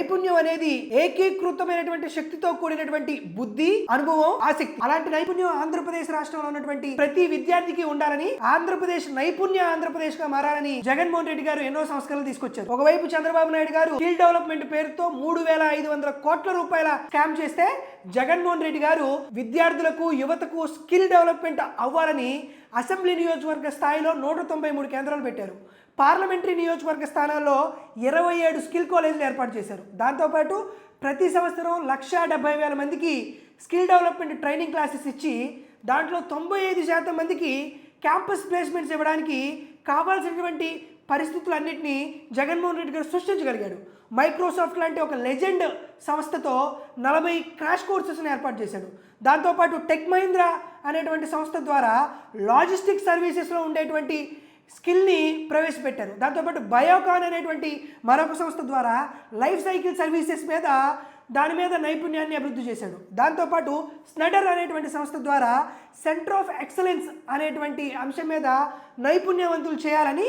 నైపుణ్యం అనేది ఏకీకృతమైనటువంటి శక్తితో కూడినటువంటి బుద్ధి, అనుభవం, ఆసక్తి. అలాంటి నైపుణ్యం ఆంధ్రప్రదేశ్ రాష్ట్రంలో ఉన్నటువంటి ప్రతి విద్యార్థికి ఉండాలని, ఆంధ్రప్రదేశ్ నైపుణ్య ఆంధ్రప్రదేశ్ గా మారాలని జగన్మోహన్ రెడ్డి గారు ఎన్నో సంస్కరణలు తీసుకొచ్చారు. ఒకవైపు చంద్రబాబు నాయుడు గారు స్కిల్ డెవలప్మెంట్ పేరుతో 3,500 కోట్ల రూపాయల స్కామ్ చేస్తే, జగన్మోహన్ రెడ్డి గారు విద్యార్థులకు, యువతకు స్కిల్ డెవలప్మెంట్ అవ్వాలని అసెంబ్లీ నియోజకవర్గ స్థాయిలో 193 కేంద్రాలు పెట్టారు. పార్లమెంటరీ నియోజకవర్గ స్థానాల్లో 27 స్కిల్ కాలేజీలు ఏర్పాటు చేశారు. దాంతోపాటు ప్రతి సంవత్సరం 1,70,000 మందికి స్కిల్ డెవలప్మెంట్ ట్రైనింగ్ క్లాసెస్ ఇచ్చి, దాంట్లో 95% మందికి క్యాంపస్ ప్లేస్మెంట్స్ ఇవ్వడానికి కావాల్సినటువంటి పరిస్థితులన్నింటినీ జగన్మోహన్ రెడ్డి గారు సృష్టించగలిగాడు. మైక్రోసాఫ్ట్ లాంటి ఒక లెజెండ్ సంస్థతో 40 క్రాష్ కోర్సెస్ని ఏర్పాటు చేశాడు. దాంతోపాటు టెక్ మహీంద్రా అనేటువంటి సంస్థ ద్వారా లాజిస్టిక్ సర్వీసెస్లో ఉండేటువంటి స్కిల్ని ప్రవేశపెట్టారు. దాంతోపాటు బయోకాన్ అనేటువంటి మరొక సంస్థ ద్వారా లైఫ్ సైకిల్ సర్వీసెస్ మీద దాని మీద నైపుణ్యాన్ని అభివృద్ధి చేశాడు. దాంతోపాటు స్నడర్ అనేటువంటి సంస్థ ద్వారా సెంటర్ ఆఫ్ ఎక్సలెన్స్ అనేటువంటి అంశం మీద నైపుణ్యవంతులు చేయాలని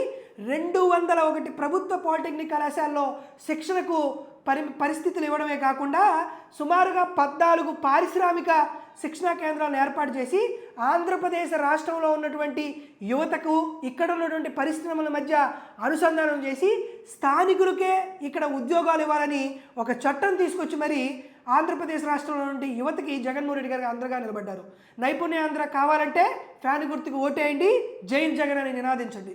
201 ప్రభుత్వ పాలిటెక్నిక్ కళాశాలలో శిక్షణకు పరిస్థితులు ఇవ్వడమే కాకుండా సుమారుగా 14 పారిశ్రామిక శిక్షణా కేంద్రాలను ఏర్పాటు చేసి ఆంధ్రప్రదేశ్ రాష్ట్రంలో ఉన్నటువంటి యువతకు ఇక్కడ ఉన్నటువంటి పరిశ్రమల మధ్య అనుసంధానం చేసి స్థానికులకే ఇక్కడ ఉద్యోగాలు ఇవ్వాలని ఒక చట్టం తీసుకొచ్చి మరి ఆంధ్రప్రదేశ్ రాష్ట్రంలో నుండి యువతకి జగన్మోహన్ రెడ్డి గారు అండగా నిలబడ్డారు. నైపుణ్య ఆంధ్ర కావాలంటే ఫ్యాన్ గుర్తుకు ఓటేయండి, జై జగన్ అని నినాదించండి.